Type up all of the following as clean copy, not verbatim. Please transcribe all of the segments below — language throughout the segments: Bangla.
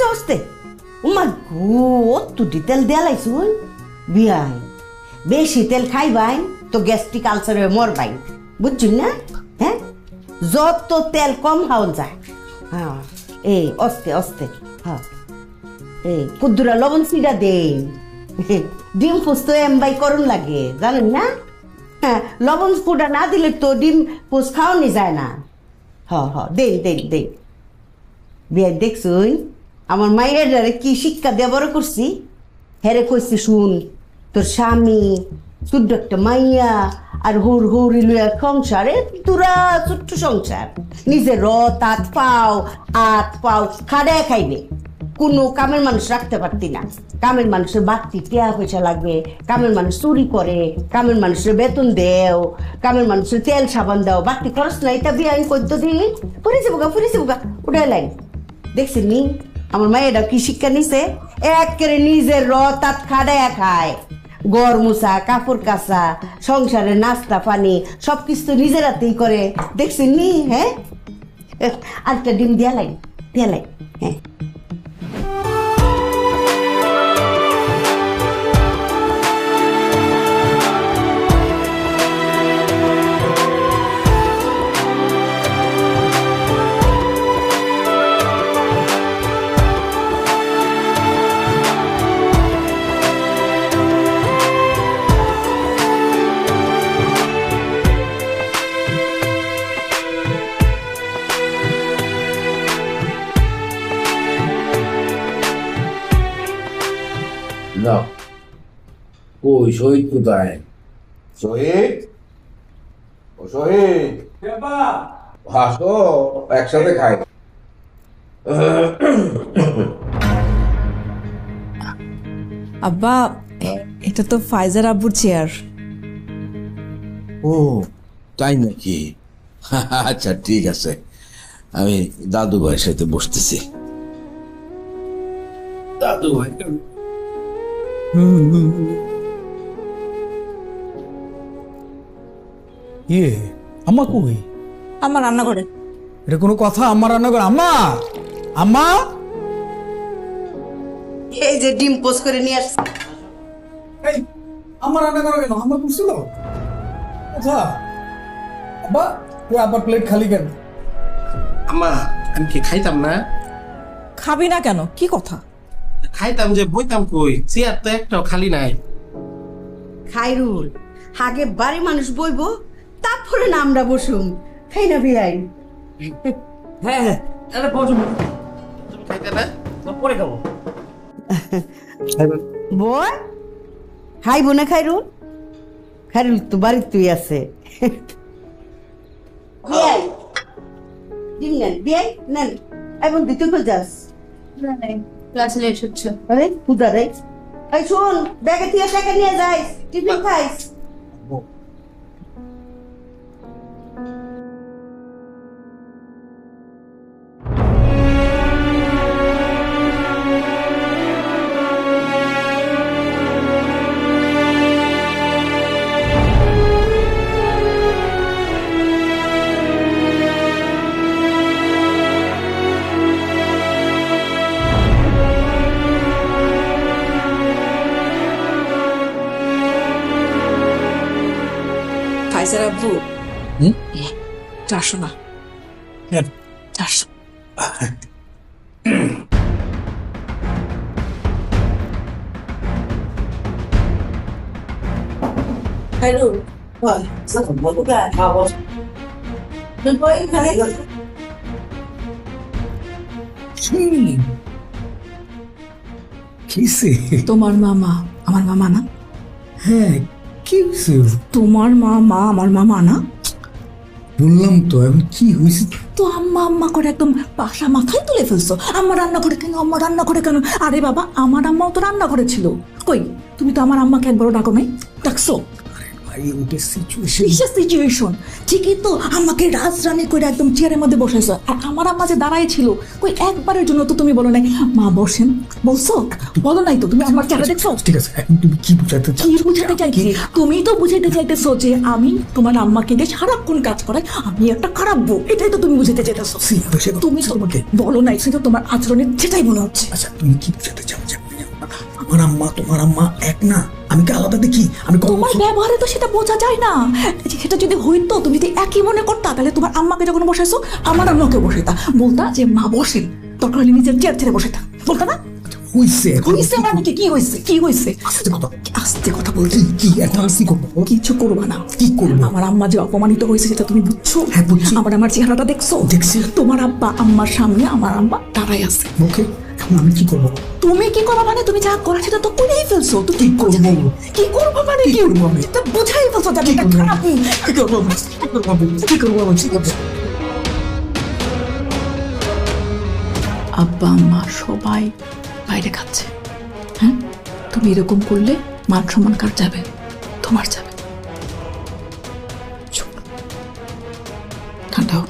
সস্তে উমার গো তুটি তেল দেয়ালাইছুন বিয়াই বেশি তেল খাইবাই তো গ্যাস্ট্রিক আলসারে মরবাই বুঝছুন না? হ্যাঁ, যত তেল কম খাওয়া যায়। হ্যাঁ, এই অস্তে অস্তে। হ্যাঁ, এই কুদ্দুরা লবণ সিডা দে। ডিম পোস্ত এমবাই করুন লাগে জানেন না? হ্যাঁ, লবণ ফুটা না দিলে তো ডিম পোস্ত খাওয়ানি যায় না। দেন দেন দেন। বিয়াই দেখছুন আমার মায়ের কি শিক্ষা দিয়ে বড় করছি। হেরে কইছি শুন, তোর স্বামী শুদ্ধ একটা মাইয়া আর হুর হুরি লুয়া সংসারে তোরা ছোট্ট সংসার নিজের আত পাও খাড়ায় খাইবে। কোনো কামের মানুষ রাখতে পারতি না। কামের মানুষের বাড়তি টেয়া পয়সা লাগবে, কামের মানুষ চুরি করে, কামের মানুষের বেতন দেও, কামের মানুষের তেল সাবান দাও, বাড়তি খরচ নাই। তা বিয়ে আমি করতে দিই ফুরে যাবো গা উঠাই লাইন। দেখছি নি আমার মায়েরা কি শিক্ষা নিছে? একেবারে নিজের তাত খাড়ায় খায়। গড় মুছা, কাপড় কাচা, সংসারের নাস্তা পানি সবকিছু তো নিজের হাতেই করে। দেখছেন নি? হ্যাঁ, আরেকটা ডিম দিয়া লাই। হ্যাঁ, না কই শহীদ কোথায়? শহীদ, ও শহীদ, হাসো একসাথে খাই। আব্বা, এটা তো ফাইজার আব্বুর চেয়ার। ও তাই নাকি? আচ্ছা ঠিক আছে, আমি দাদু ভাইয়ের সাথে বসতেছি। দাদু ভাই ইয়ে আম্মা কই? আমার রান্না করে। এটা কোনো কথা? আম্মা রান্না করে? আম্মা, আম্মা, এই যে ডিম পোস্ট করে নিয়ে আসছি। এই আম্মা রান্না করে কেন? আম্মা বুঝছিল আচ্ছা আব্বা, তুই আবার প্লেট খালি কেন? আম্মা আমি কি খাইতাম না? খাবি না কেন? কি কথা? খাইতাম যে বইতাম কই, চেয়ার তো একটাও খালি নাই। খাইরুল, আগে বাড়ি মানুষ বইবো তারপরে না আমরা বসুম, তাই না বিয়াই? হ্যাঁ আরে বসো, তুমি খাইতে না? পরে খাবো। বই খাইবো না খাইরুল? খাইরুল তো বাড়ির তুই আছে। বিয়াই ডিম নেন, বিয়াই নেন। এখন দিতে কই যাস? ক্লাস লেট হচ্ছে। আরে খুদা রে, এই শোন ব্যাগে থেকে টাকা নিয়ে যাইস, টিফিন খাইস। ফাইজার আব্বু, 400 না, 400। খাইরুল বল বল গা খাবো। তুই বই খাই কিসে? তোমার মামা আমার মামা না? হ্যাঁ, কি হয়েছে? তোমার মামা আমার মামা না? বললাম তো, এখন কি হয়েছে? তো আম্মা আম্মা করে একদম পাশা মাথায় তুলে ফেলছো। আম্মা রান্না করে কেন, আম্মা রান্না করে কেন? আরে বাবা, আমার আম্মাও তো রান্না করেছিল। কই, তুমি তো আমার আম্মাকে একবারও ডাকো নাই? ডাকছো? ভাই ওটা সিচুয়েশন। কিসের সিচুয়েশন? ঠিকই তো, আমাকে রাজরানী করে একদম চেয়ারের মধ্যে বসাইছো, আর আমার আম্মা যে দাঁড়ায় ছিল, কই একবারের জন্য তো তুমি বলো নাই মা বসেন, বলছো? বলো নাই তো, তুমি আমার চেহারা দেখছো? ঠিক আছে, এখন তুমি কি বুঝাতে কি বুঝাতে চাইছি? তুমি তো বুঝাইতে চাইতেছো যে আমি তোমার আম্মাকে দিয়ে সারাক্ষণ কাজ করাই, আমি একটা খারাপ বউ, এটাই তো তুমি বুঝাতে চাইতেছো। তুমি তো তোমাকে বলো নাই, সেটা তোমার আচরণের যেটাই মনে হচ্ছে। আচ্ছা তুমি কি বুঝাতে চাও যে আমার আম্মা তোমার আম্মা এক না? আমি কি আলাদা দেখি? আমি তোমার ব্যবহারে তো সেটা বোঝা যায় না। সেটা যদি হইতো, তুমি যদি একই মনে করতা, তাহলে তোমার আম্মাকে যখন বসাইছো আমার আম্মাকে বসাইতা, বলতা যে মা বসেন, দরকার হলে নিজের চেয়ার ছেড়ে বসাইতা, বলতা না? হইছে হইছে মানে কি? কি হইছে? কি হইছে? আস্তে কথা বলছি। কি এখন আমি কি করবো? কিছু করবা না। কি করবো? আমার আম্মা যে অপমানিত হয়েছে সেটা তুমি বুঝছো? হ্যাঁ, বুঝছি। আমার চেহারাটা দেখছো? দেখছি। তোমার আব্বা আম্মার সামনে আমার আম্মা দাঁড়াই আছে। ওকে, এখন আমি কি করবো? তুমি কি করবা মানে? তুমি যা করা সেটা তো করেই ফেলছো। তুমি কি করবো? কি করবো মানে? কি কি করবো আমি? এটা বুঝাই ফেলছো যে আমি একটা করবো? খারাপ মেয়ে। কি করবো আমি? কি করবো আমি? কি করবো আমি? কি করবো? আব্বা আম্মা সবাই বাইরে খাচ্ছে, হ্যাঁ? তুমি এরকম করলে মান সম্মান কার যাবে? তোমার যাবে। চুপ। ঠান্ডা হও,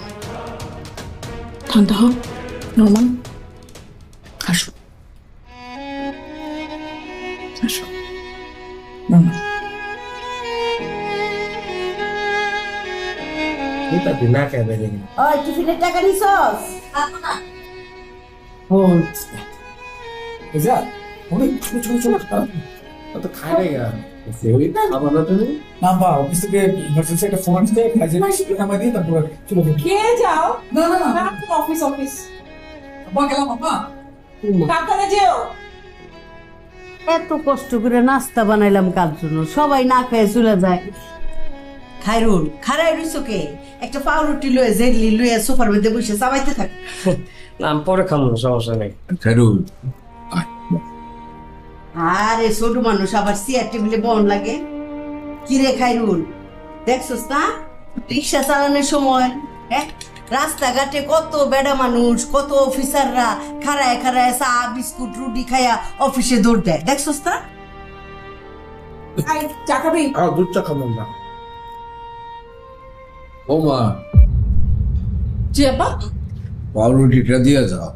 ঠান্ডা হও। নর্মাল আসো, আসো নর্মাল। না কেন ওই টিফিনের টাকা নিছস? এই যা, অনেক ছোট ছোট ছোট তো খাই নাই খাবার না তুমি না বা অফিস থেকে ইমার্জেন্সি একটা ফোন আসছে, কাজে নামাই দিয়ে তারপর চলে যাবো। খেয়ে যাও। না না না, অফিস অফিস আব্বা গেলাম আব্বা। সাবধানে যেও। এত কষ্ট করে নাস্তা বানাইলাম কার জন্য, সবাই না খেয়ে চলে যায়। খাইরুল খারাই রইছকে একটা পাউরুটি লয়ে জেডলি লয়ে সোফার মধ্যে বসে চাবাইতে থাক। না আমি পরে খাবো না, সমস্যা নেই। খাইরুল আরে ছোট মানুষ আবার চেয়ার টেবিলে বন লাগে। কিরে খাইরুল, দেখছস না রিক্সা চালানোর সময় রাস্তাঘাটে কত বেড়া মানুষ, কত অফিসাররা খাড়ায় খাড়ায় চা বিস্কুট রুটি খায়া অফিসে দৌড় দেয়, দেখছস না? আই চা খাবি? দুধ চা খাবো না। ও মা, জি আব্বা। পাউরুটিটা দিয়ে যাও।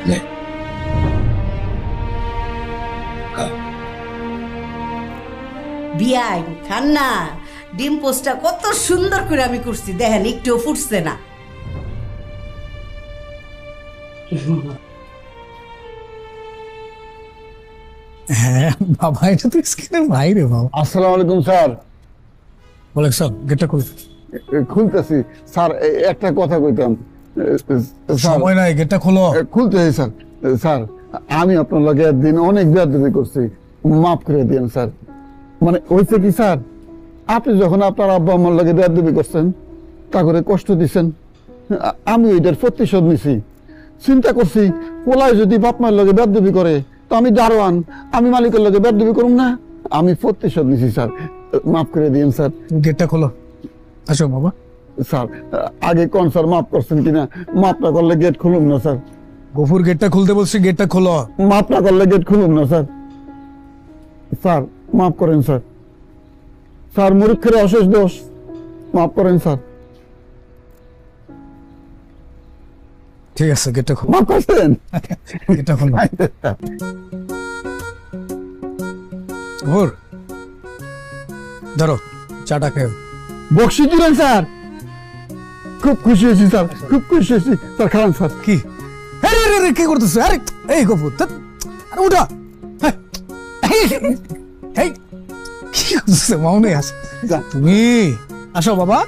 নে। বিয়াই খান না, ডিম পোস্টটা কত সুন্দর করে আমি করছি, দেখেন একটুও ফুটছে না। হ্যাঁ বাবা, এটা তো স্ক্রিনের বাইরে বাবা। আসসালামু আলাইকুম স্যার। বলে স্যার গেটটা খুলে। খুলতেছি স্যার, একটা কথা কইতাম। স্যার, সময় নাই, গেটটা খোলো। খুলতেছি স্যার। স্যার, আমি আপনার লগে একদিন অনেক বেয়াদবি করছি, মাফ করে দিন স্যার। মানে হয়েছে কি স্যার, আপনি যখন আপনার আব্বা আমার লগে বেয়াদবি করছেন, তা করে কষ্ট দিছেন, আমি ওইটার প্রতিশোধ নিছি। চিন্তা করছি পোলায় যদি বাপ মায়ের লগে বেয়াদবি করে, তো আমি দারোয়ান, আমি মালিকের লগে বেয়াদবি করুম না? আমি প্রতিশোধ নিছি স্যার, মাফ করে দিন স্যার। গেটটা খোলো, আসো বাবা। স্যার আগে কোন স্যার মাফ করছেন কিনা? মাফ না করলে গেট খুলুম না স্যার। গফুর গেটটা খুলতে বলছি, গেটটা খোলো। মাফ না করলে গেট খুলুম না স্যার। স্যার মাফ করেন স্যার। স্যার মূর্খের অশেষ দোষ, মাফ করেন স্যার। ঠিক আছে, গেটটা খোলো। মাফ করছেন? গেটটা খোলো। গফুর ধরো, চাটা খেয়ে। বকশি দিলেন স্যার, খুব খুশি হয়েছি স্যার, খুব খুশি হয়েছি স্যার। খান স্যার। কি আরে আরে আরে, কি করতেছ? আরে এই গফুর, আরে উঠা। এই কি করতেছ? মাউনে আছে তুমি, আসো বাবা।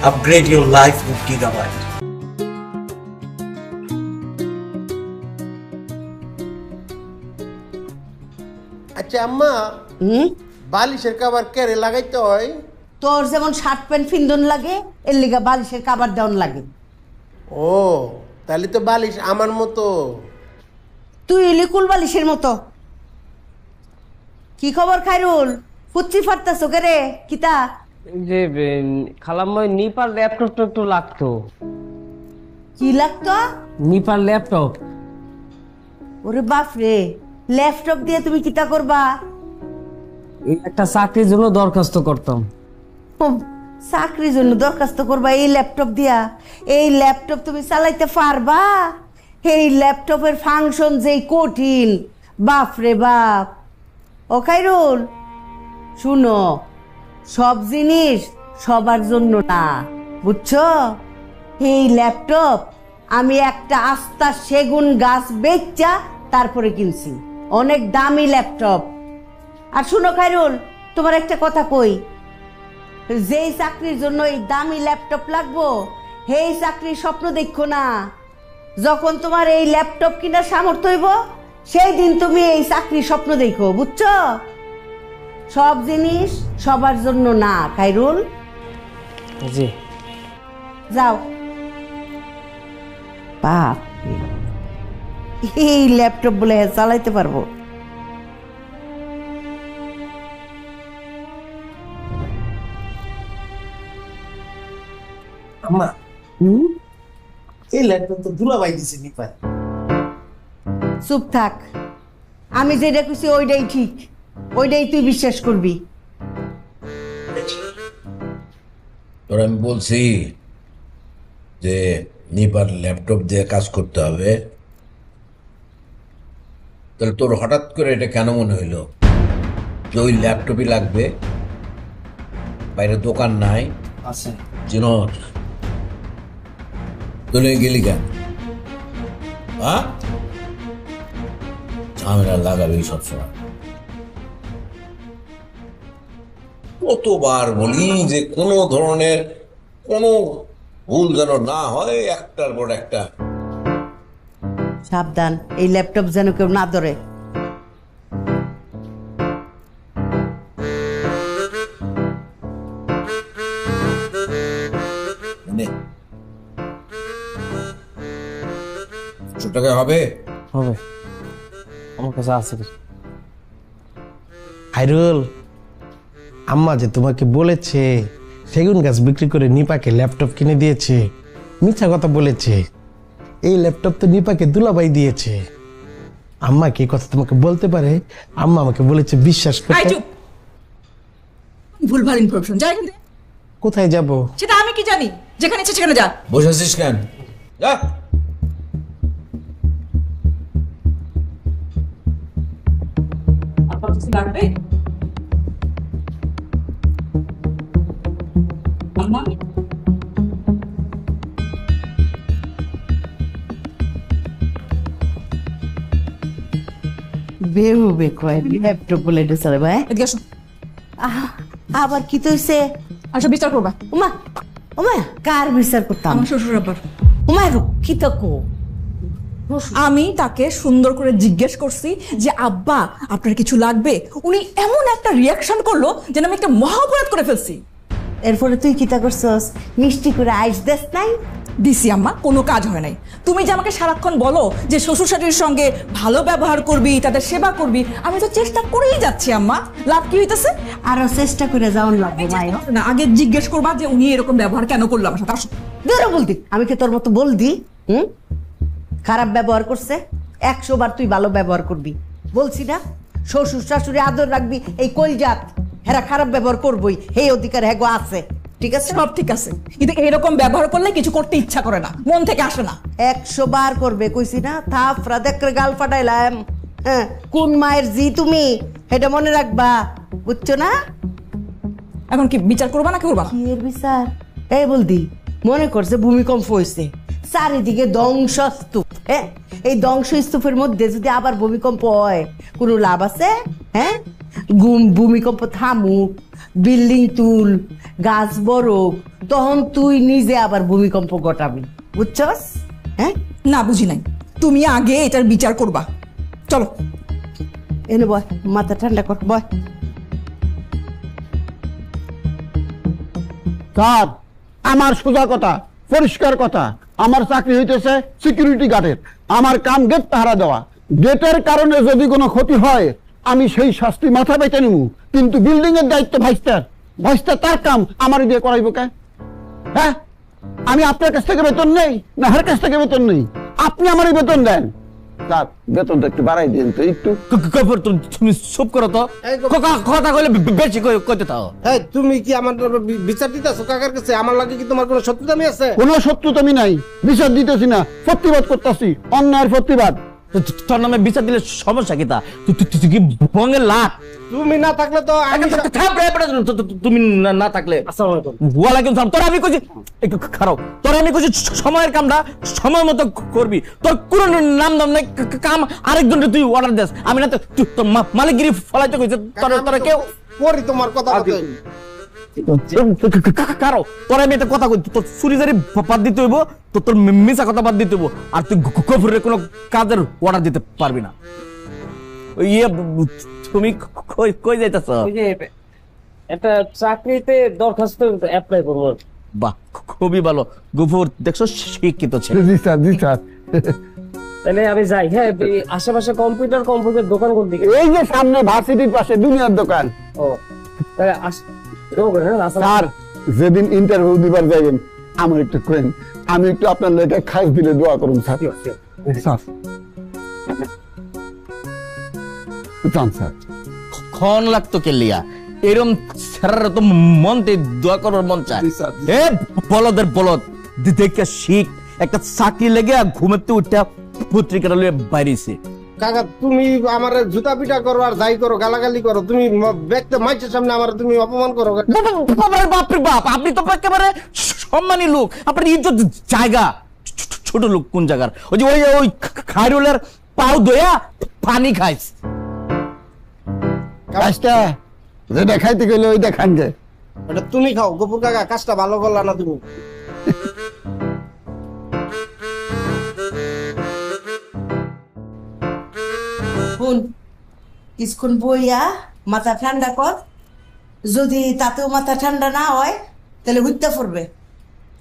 Upgrade your life with Gigabyte. আচ্ছা আম্মা, হুম বালিশের কাবার কেড়ে লাগাইতে হয়? তোর যেমন শার্ট প্যান্ট ফিন্দন লাগে এর লিগা বালিশের কাবার দেওয়ান লাগে। ও, তাহলে তো বালিশ আমার মতো। তুই লিকুল বালিশের মতো। কি খবর খায়রুল, ফুচ্ছি ফাটতাছ কে রে? কিতা যে খালাম্মা নিপার ল্যাপটপটা একটু লাগতো। কি লাগতো? নিপার ল্যাপটপ। ওরে বাপ রে, ল্যাপটপ দিয়ে তুমি কিতা করবা? এই একটা চাকরির জন্য দরখাস্ত করতাম। ও, চাকরির জন্য দরখাস্ত করবা এই ল্যাপটপ দিয়া? এই ল্যাপটপ তুমি চালাইতে পারবা? এই ল্যাপটপের ফাংশন যেই কঠিন, বাপ রে বাপ। ও খায়রুল, শুনো, সব জিনিস সবার জন্য না, বুঝছো? এই ল্যাপটপ আমি একটা আস্তা সেগুন গাছ বেচা তারপরে কিনছি, অনেক দামি ল্যাপটপ। আর শুনো খায়রুল, তোমার একটা কথা কই, যেই চাকরির জন্য এই দামি ল্যাপটপ লাগবো সেই চাকরির স্বপ্ন দেখো না। যখন তোমার এই ল্যাপটপ কিনার সামর্থ্য হইব সেই দিন তুমি এই চাকরির স্বপ্ন দেখো, বুঝছো? সব জিনিস সবার জন্য না খায়রুল। জি। যাও। বাপ রে, এই ল্যাপটপ বলে চালাইতে পারবো? আম্মা, এই ল্যাপটপ তো দুলাভাই দিছে নিপার। চুপ থাক, আমি যেটা কইছি ওইটাই ঠিক, ওইটাই তুই বিশ্বাস করবি। তোর আমি বলছি যে নিপার ল্যাপটপ দিয়ে কাজ করতে হবে, তাহলে তোর হঠাৎ করে এটা কেন মনে হইলো যে ওই ল্যাপটপই লাগবে? বাইরে দোকান নাই আছে চিনস, চলে গেলি কেন? হ্যাঁ, ঝামেলা লাগাবে সবসময়। কতবার বলি যে কোনো ধরনের কোনো ভুল যেন না হয়, একটার পর একটা। সাবধান, এই ল্যাপটপ যেন কেউ না ধরে। নে। 100 টাকা হবে? হবে, আমার কাছে আছে। খায়রুল, আম্মা যে তোমাকে বলেছে সেগুন গাছ বিক্রি করে নিপাকে ল্যাপটপ কিনে দিয়েছে, মিথ্যা কথা বলেছে। এই ল্যাপটপ তো নিপাকে দুলাভাই দিয়েছে। আম্মা কি কথা তোমাকে বলতে পারে? আম্মা আমাকে বলেছে বিশ্বাস আই করতে। চুপ, ভুলভাল ইনফরমেশন। যাই এখান থেকে। কোথায় যাব? সেটা আমি কি জানি? যেখানে ইচ্ছে সেখানে যা। বসে আছিস কেন? যা। আপনার কিছু লাগবে? আম্মা, বেরোবে কয় ল্যাপটপ বলে এটা চলে ভাই। এদিকে আসো। আবার কি তো হইছে? আসো, বিচার করবা। উমা, উমা, কার বিচার করতাম? আমার শ্বশুর আব্বার। উমা কি তো কো? আমি তাকে সুন্দর করে জিজ্ঞেস করছি যে আব্বা আপনার কিছু লাগবে, উনি এমন একটা রিয়াকশন করলো যেন আমি একটা মহা অপরাধ করে ফেলছি। এরপরে তুই কিতা করছস? মিষ্টি করে আইস দেস নাই? দিছি আম্মা, কোনো কাজ হয় নাই। তুমি যে আমাকে সারাক্ষণ বলো যে শ্বশুর শাশুড়ির সঙ্গে ভালো ব্যবহার করবি, তাদের সেবা করবি, আমি তো চেষ্টা করেই যাচ্ছি আম্মা। লাভ কি হইতেছে? আরো চেষ্টা করে যাওয়ান লাগবে মায়। না, আগে জিজ্ঞেস করবা যে উনি এরকম ব্যবহার কেন করলো আমার সাথে। আসো। বেরো বলতি, আমি কি তোর মতো বলদি? খারাপ ব্যবহার করছে, 100 বার তুই ভালো ব্যবহার করবি। বলছি না, শ্বশুর শাশুড়ি আদর রাখবি, এই কলজাত হেরা খারাপ ব্যবহার করবই, এই অধিকার হ্যাগো আছে। ঠিক আছে, সব ঠিক আছে, কিন্তু এরকম ব্যবহার করলে কিছু করতে ইচ্ছা করে না, মন থেকে আসে না। 100 বার করবে কইছি না? থাপড়া দেখরে গাল ফাটাইলাম। হ্যাঁ, কোন মায়ের জি তুমি এটা মনে রাখবা, বুঝছো না? এখন কি বিচার করবা না করবা? কি এর বিচার? এই বলদি, মনে করছে ভূমিকম্প হয়েছে, চারিদিকে ধ্বংসস্তূপ। হ্যাঁ, এই ধ্বংসস্তূপের মধ্যে যদি আবার ভূমিকম্প হয় কোনো লাভ আছে? হ্যাঁ, ভূমিকম্প থামুক, বিল্ডিং তুল, গাছ বড়ক, তখন তুই নিজে আবার ভূমিকম্প ঘটাবি, বুঝছস? হ্যাঁ, না বুঝি নাই, তুমি আগে এটার বিচার করবা। চলো। এনে বয়, মাথা ঠান্ডা কর, বয়। স্যার আমার সোজা কথা, পরিষ্কার কথা, আমার চাকরি হইতেছে সিকিউরিটি গার্ডের। আমার কাম গেট পাহারা দেওয়া। গেটের কারণে যদি কোনো ক্ষতি হয় আমি সেই শাস্তি মাথা পেতে নিব, কিন্তু বিল্ডিং এর দায়িত্ব ভাইস্টার তার কাম আমার দিয়ে করাইব কে? হ্যাঁ, আমি আপনার কাছ থেকে বেতন নেই না হার কাছ থেকে বেতন নেই? আপনি আমারই বেতন দেন। স্যার বেতনটা একটু বাড়াই দিন তো একটু। তুমি চুপ করো তো, কথা কইলে বেশি কইতে থাও। এই তুমি কি আমার বিচার দিতেছো কাকার কাছে? আমার লাগে কি তোমার কোনো শত্রুতামি আছে? কোনো শত্রুতামি নাই, বিচার দিতেছি না, প্রতিবাদ করতেছি, অন্যায়ের প্রতিবাদ। তোর নামে বিচার দিলে সমস্যা কি? তা তুই কি বঙ্গের লাখ? তুমি না থাকলে তো তুমি না থাকলে ওয়ালাইকুম সালাম। তোর আমি কইছি খারাপ, তোর আমি কইছি সময়ের কামটা সময় মতো করবি। তোর কোন নাম দাম নাই, কাম আরেকজনকে তুই অর্ডার দেস। আমি না তো তোর মালিকগিরি ফলাইতে কইছে। তোরা কেউ করি তোমার কথা কারো তোর আমি একটা কথা কই, তোর চুরিজারি বাদ দিতে হইব, তোর মিছা কথা বাদ দিতে হইব, আর তুই গফুরের কোনো কাজের অর্ডার দিতে পারবি না। ইয়ে তুমি কই যাইতেছ? একটা চাকরিতে দরখাস্ত অ্যাপ্লাই করবো। বাহ, খুবই ভালো। গফুর দেখছো শিক্ষিত ছেলে। জি স্যার, জি স্যার। তাহলে আমি যাই। হ্যাঁ, আশেপাশে কম্পিউটার দোকান কোন দিকে? এই যে সামনে ভার্সিটির পাশে দুনিয়ার দোকান। ও তাহলে স্যার যেদিন ইন্টারভিউ দিবার যাবেন আমার একটু করেন, আমি একটু আপনার লেগে খাস দিলে দোয়া করুন স্যার। স্যার যান স্যার। খন লাগতো কেলিয়া এরম স্যারের তো মনতে দোয়া করার মন চায়। এ বলদের বলদ দেখে শিখ, একটা চাকরি লেগে ঘুমাতে উঠা পত্রিকাটা লইয়া বাইরেছে। কাকা তুমি আমার জুতা পিটা করো আর যাই করো, গালাগালি করো, তুমি ব্যক্তি মাইছের সামনে আমার তুমি অপমান করো। বাপরে বাপ, আপনি তো একেবারে সম্মানী লোক, আপনার ইজ্জত জায়গা। ছোট লোক কোন জায়গার? ওই যে ওই খায়রুলের পাও দয়া পানি খাইস। কাজটা যেটা খাইতে গেলে ওইটা খান যে। এটা তুমি খাও গফুর কাকা, কাজটা ভালো করলা না তুমি। শুন, কিছুক্ষণ বইয়া মাথা ঠান্ডা কর। যদি তাতেও মাথা ঠান্ডা না হয় তাহলে হুইতে পড়বে।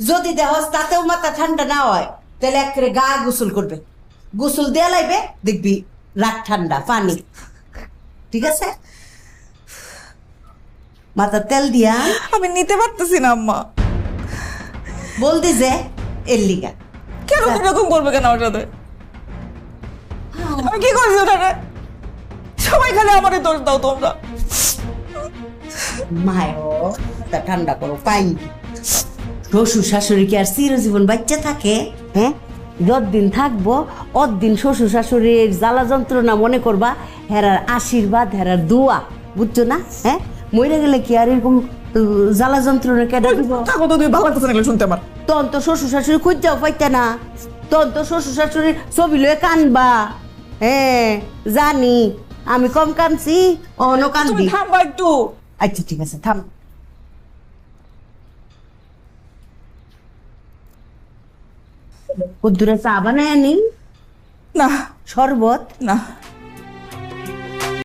যদি দেহস তাতেও মাথা ঠান্ডা না হয় তাহলে একেবারে গা গোসল করবে। গোসল দেয়া লাইবে, দেখবি রাগ ঠান্ডা পানি। ঠিক আছে? মাথা তেল দিয়া। আমি নিতে পারতেছি না আম্মা। বলদি যে এর লিগা। কেন এরকম করবে কেন আমার সাথে? আমি কি করছি ওটাকে? সবাই খালি আমারই দোষ দাও তোমরা। মাথা ঠান্ডা করো, পাই। শ্বশুর শাশুড়ি কি আর চিরজীবন বাচ্চা থাকে? হ্যাঁ, যতদিন থাকবো অতদিন শ্বশুর শাশুড়ির জ্বালা যন্ত্রণা মনে করবা হেরার আশীর্বাদ, হেরার দোয়া। বুঝছো না? হ্যাঁ, মরে গেলে কি আর এরকম জ্বালা যন্ত্রণা কেটে দিব? তুমি ভালো লাগতেছে না শুনতে আমার। তখন তো শ্বশুর শাশুড়ি খুঁজতেও পাইতে না, তখন তো শ্বশুর শাশুড়ির ছবি লয়ে কানবা। হ্যাঁ জানি, আমি কম কানছি, অন্য কান্দি। থামবা একটু। আচ্ছা ঠিক আছে, থাম। কদ্দুরে চা বানায় আনি? না। শরবত? না।